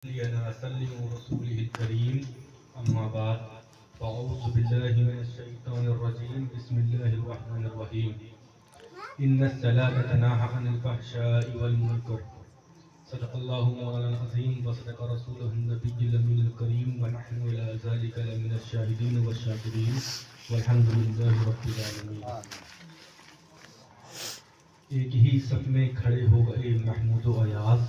وسلم رسوله الكريم أما بعد فأعوذ بالله من الشيطان الرجيم بسم الله الرحمن الرحيم إن الصلاة تنهى عن الفحشاء والمنكر صدق الله مولانا العظيم وصدق رسوله النبي الأمين الكريم ونحن إلى ذلك لمن الشاهدين والشاكرين والحمد لله رب العالمين. ایک ہی صف میں کھڑے ہو گئے محمود و ایاز،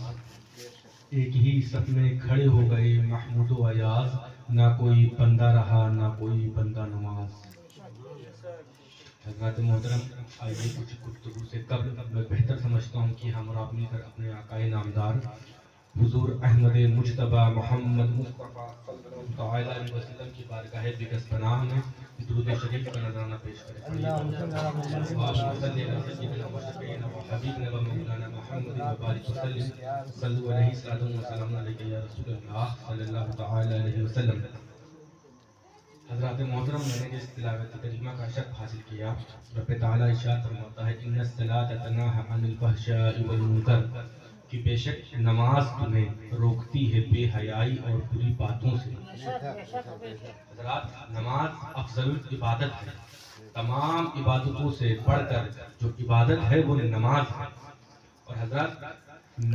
ایک ہی صف میں کھڑے ہو گئے محمود و ایاز، نہ کوئی بندہ رہا نہ کوئی بندہ نماز. حضرات محترم، آئیے کچھ گفتگو سے قبل میں بہتر سمجھتا ہوں کہ ہم اور مل کر اپنے آقائے نامدار حضور احمد مجتبی محمد مصطفیٰ صلی اللہ علیہ وسلم کی بارگاہ بگس پناہ میں درود شریف کا نذرانہ پیش کریں. حبیبنا و مولانا محمد مبارک وسلم صلو علیہ السلام و سلام علیہ یا رسول اللہ صلی اللہ تعالی علیہ وسلم. حضرات محترم، میں نے جس تلاوت کریمہ کا شرف حاصل کیا، رب تعالیٰ ارشاد فرماتا ہے ان الصلاۃ تنہی عن الفحشاء والمنکر، کہ بے شک نماز تمہیں روکتی ہے بے حیائی اور بری باتوں سے. حضرات، نماز افضل عبادت ہے. تمام عبادتوں سے بڑھ کر جو عبادت ہے وہ نماز ہے. اور حضرات،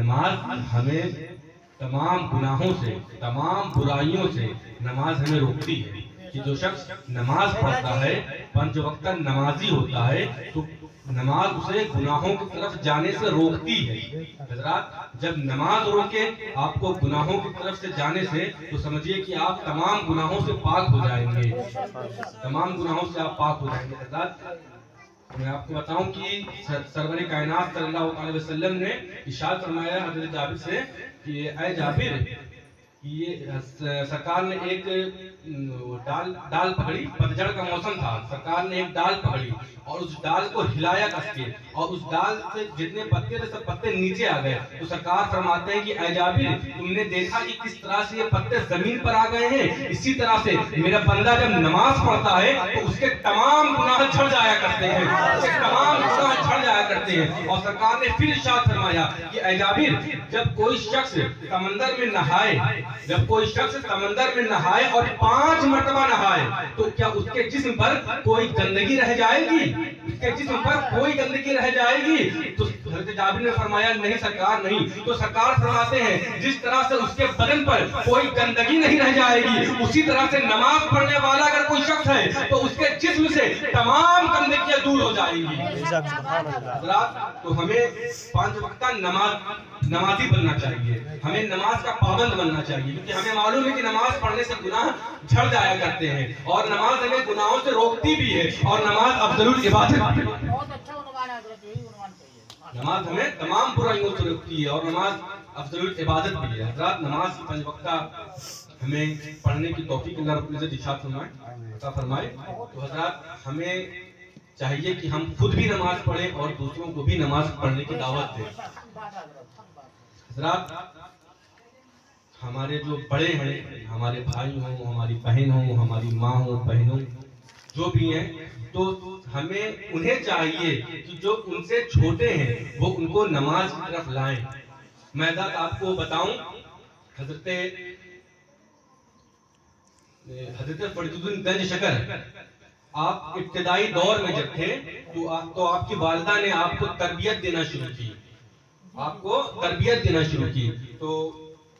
نماز ہمیں تمام گناہوں سے، تمام برائیوں سے نماز ہمیں روکتی ہے. کہ جو شخص نماز پڑھتا ہے، پنج وقت نمازی ہوتا ہے، تو نماز اسے گناہوں کی طرف جانے سے روکتی ہے. حضرات، جب نماز روکے آپ کو گناہوں کی طرف سے جانے سے، تو سمجھیے کہ آپ تمام گناہوں سے پاک ہو جائیں گے. تمام گناہوں سے آپ پاک ہو جائیں گے. حضرات، میں آپ کو بتاؤں کہ سرور کائنات صلی اللہ علیہ وسلم نے ارشاد فرمایا حضرت جابر سے کہ اے جابر، یہ سرکار نے ایک ڈال پکڑی، پتجھڑ کا موسم تھا. سرکار نے ایک ڈال پکڑی اور اس ڈال کو ہلایا کس کے، اور اس ڈال سے جتنے پتے تھے سب پتے نیچے آ گئے. تو سرکار فرماتے ہیں کہ اے جابر، تم نے دیکھا کہ کس طرح سے یہ پتے زمین پر آ گئے ہیں؟ اسی طرح سے میرا بندہ جب نماز پڑھتا ہے تو اس کے تمام گناہ جھڑ جایا کرتے ہیں، اس کے تمام گناہ جھڑ جایا کرتے ہیں. اور سرکار نے پھر ارشاد فرمایا کہ اے جابر، جب کوئی شخص سمندر میں نہائے، جب کوئی شخص سمندر میں نہائے اور 5 مرتبہ نہائے، تو کیا اس کے جسم پر کوئی گندگی رہ جائے گی؟ اس کے جسم پر کوئی گندگی رہ جائے گی؟ تو حضرت جابر نے فرمایا نہیں سرکار، نہیں. تو سرکار فرماتے ہیں جس طرح سے اس کے بدن پر کوئی گندگی نہیں رہ جائے گی، اسی طرح سے نماز پڑھنے والا اگر کوئی شخص ہے تو اس کے جسم سے تمام گندگیاں دور ہو جائیں گی. حضرات، تو ہمیں 5 وقت نمازی بننا چاہیے، ہمیں نماز کا پابند بننا چاہیے، کیونکہ ہمیں معلوم ہے کہ نماز پڑھنے سے گناہ جھڑ جایا کرتے ہیں، اور نماز ہمیں گناہوں سے روکتی بھی ہے، اور نماز افضل العبادت بھی ہے. نماز ہمیں تمام برائیوں سے روکتی ہے اور نماز افضل العبادت بھی ہے. حضرات، نماز کی 5 وقتہ ہمیں پڑھنے کی توفیق اللہ رب العزت عطا فرمائے. تو حضرات، ہمیں چاہیے کہ ہم خود بھی نماز پڑھیں اور دوسروں کو بھی نماز پڑھنے کی دعوت دیں. حضرات، ہمارے جو بڑے ہیں، ہمارے بھائی ہوں، ہماری بہن ہوں، ہماری ماں ہوں، بہنوں جو بھی ہیں، تو ہمیں انہیں چاہیے کہ جو ان سے چھوٹے ہیں وہ ان کو نماز کی طرف لائیں. میں آپ کو بتاؤں، حضرت فرید الدین گنج شکر، آپ ابتدائی دور میں جب تھے تو آپ کی والدہ نے آپ کو تربیت دینا شروع کی. تو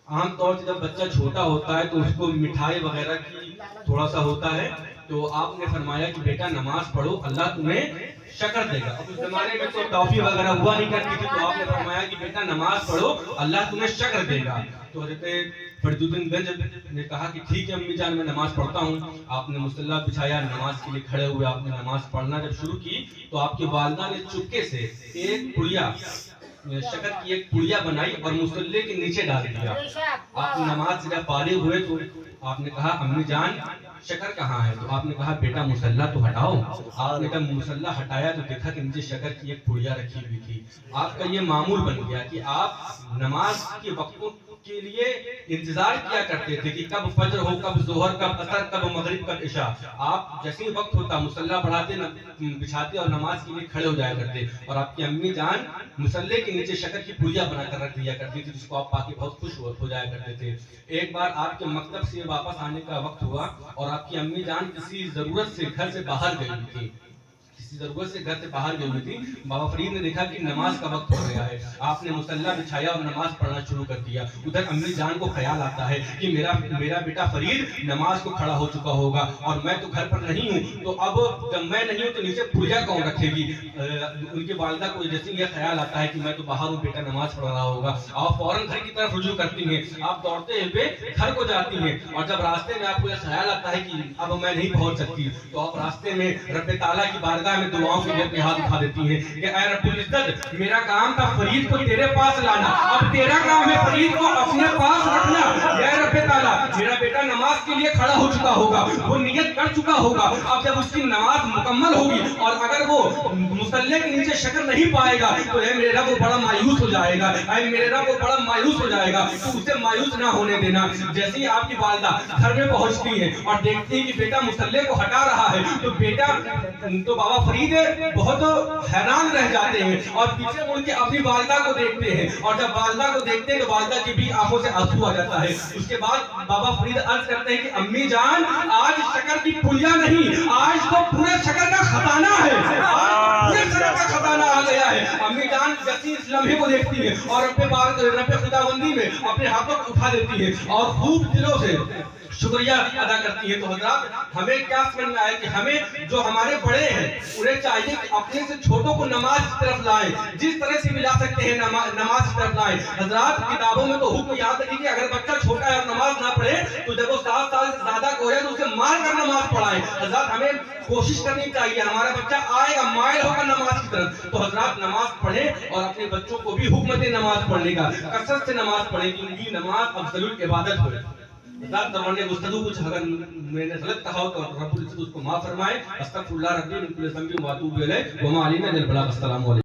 عام طور سے جب بچہ چھوٹا ہوتا ہے تو اس کو مٹھائی وغیرہ کی تھوڑا سا ہوتا ہے. تو آپ نے فرمایا کہ بیٹا نماز پڑھو، اللہ تمہیں شکر دے گا. اب اس زمانے میں تو ٹافی وغیرہ ہوا نہیں کرتی تھی، تو آپ نے فرمایا کہ بیٹا نماز پڑھو، اللہ تمہیں شکر دے گا. تو حضرت فرید الدین گنج نے کہا کہ ٹھیک ہے امی جان، میں نماز پڑھتا ہوں. آپ نے مصلی بچھایا، نماز کے لیے کھڑے ہوئے، آپ نے نماز پڑھنا جب شروع کی تو آپ کی والدہ نے چپکے سے ایک پڑیا، شکر کی ایک پڑیا بنائی اور مصلی کے نیچے ڈال دیا. آپ نماز سے جب فارغ ہوئے تو آپ نے کہا امی جان شکر کہاں ہے؟ تو آپ نے کہا بیٹا مصلی تو ہٹاؤ. آپ نے جب مصلی ہٹایا تو دیکھا کہ نیچے شکر کی ایک پڑیا رکھی ہوئی تھی. آپ کا یہ معمول بن گیا کہ آپ نماز کے وقتوں کے لیے انتظار کیا کرتے تھے کہ کب فجر ہو، کب ظہر، کب عصر، کب مغرب، کب عشاء. آپ جیسے ہی وقت ہوتا مصلی بچھاتے اور نماز کے لیے کھڑے ہو جایا کرتے. اور آپ کی امی جان مصلی کے نیچے شکر کی پڑیا بنا کر رکھ دیا کرتی تھی، جس کو آپ پا کے بہت خوش ہو جایا کرتے تھے. ایک بار آپ کے مکتب سے واپس آنے کا وقت ہوا اور آپ کی امی جان کسی ضرورت سے گھر سے باہر گئی ہوئی تھی. بابا فرید نے دیکھا کہ نماز کا وقت ہو گیا ہے. آپ نے مصلی بچھایا اور نماز پڑھنا شروع کر دیا. ادھر امی جان کو خیال آتا ہے کہ میرا بیٹا فرید نماز کو کھڑا ہو چکا ہوگا اور میں تو گھر پر نہیں ہوں، تو اب جب میں نہیں ہوں تو نیچے پڑیا کون رکھے گی. ان کی والدہ کو جیسے یہ خیال آتا ہے کہ میں تو باہر ہوں، بیٹا نماز پڑھ رہا ہوگا. آپ فوراً گھر کی طرف رجوع کرتی ہیں. آپ دوڑتے ہوئے گھر کو جاتی ہیں اور جب راستے میں آپ کو یہ خیال آتا ہے کہ اب میں نہیں پہنچ سکتی، تو آپ راستے میں رب تعالیٰ کی بارگاہ میں دعاؤں کے لیے اپنے ہاتھ اٹھا دیتی ہیں کہ اے رب العزت، میرا کام تھا فرید کو تیرے پاس لانا، اب تیرا کام ہے فرید کو اپنے پاس رکھنا. اے رب تعالیٰ، میرا بیٹا نماز کے لیے کھڑا ہو چکا ہوگا، وہ نیت کر چکا ہوگا. اب جب اس کی نماز مکمل ہوگی اور اگر وہ مصلی کے نیچے شکر نہیں پائے گا تو اے میرے رب وہ بڑا مایوس ہو جائے گا. اے میرے رب وہ بڑا مایوس ہو جائے گا. تو اسے مایوس نہ ہونے دینا. جیسے ہی آپ کی والدہ گھر میں پہنچتی ہیں اور دیکھتی ہیں کہ بیٹا مصلی کو ہٹا رہا ہے تو بابا فرید بہت حیران رہ جاتے ہیں اور پیچھے مڑ کے اپنی والدہ کو دیکھتے ہیں. اور جب والدہ کو دیکھتے ہیں تو والدہ کی بھی آنکھوں سے آنسو آ جاتا ہے. اس کے بعد بابا فرید عرض کرتے ہیں کہ امی جان، آج شکر کی پڑیا نہیں، آج تو پورے شکر کا خزانہ ہے. آج پورے شکر کا خزانہ آ گیا ہے. امی جان جیسی اس لمحے کو دیکھتی ہے اور رب خداوندی میں اپنے ہاتھوں کو اٹھا دیتی ہے اور خوب دلوں سے شکریہ ادا کرتی ہے. تو حضرات، ہمیں کیا سمجھ میں آئے کہ ہمیں جو ہمارے بڑے ہیں انہیں چاہیے کہ اپنے سے چھوٹوں کو نماز کی طرف لائیں، جس طرح سے ملا سکتے ہیں نماز کی طرف لائیں. حضرات، کتابوں میں تو حکم یاد رکھیے کہ اگر بچہ چھوٹا ہے اور نماز نہ پڑھے تو جب وہ 7 سال سے زیادہ کو ہے تو اسے مار کر نماز پڑھائیں. حضرات، ہمیں کوشش کرنی چاہیے ہمارا بچہ آئے گا مائل ہوگا نماز کی طرف تو حضرات نماز پڑھیں اور اپنے بچوں کو بھی حکم دیں نماز پڑھنے کا. کثرت سے نماز پڑھیں کیونکہ نماز افضل العبادت ہے. حضرات، دوران گفتگو کچھ اگر میں نے غلط کہا ہو تو رب العزت اس کو معاف فرمائے. استغفر اللہ ربی من کل ذنب و اتوب الیہ وما علینا الا البلاغ. السلام علیکم.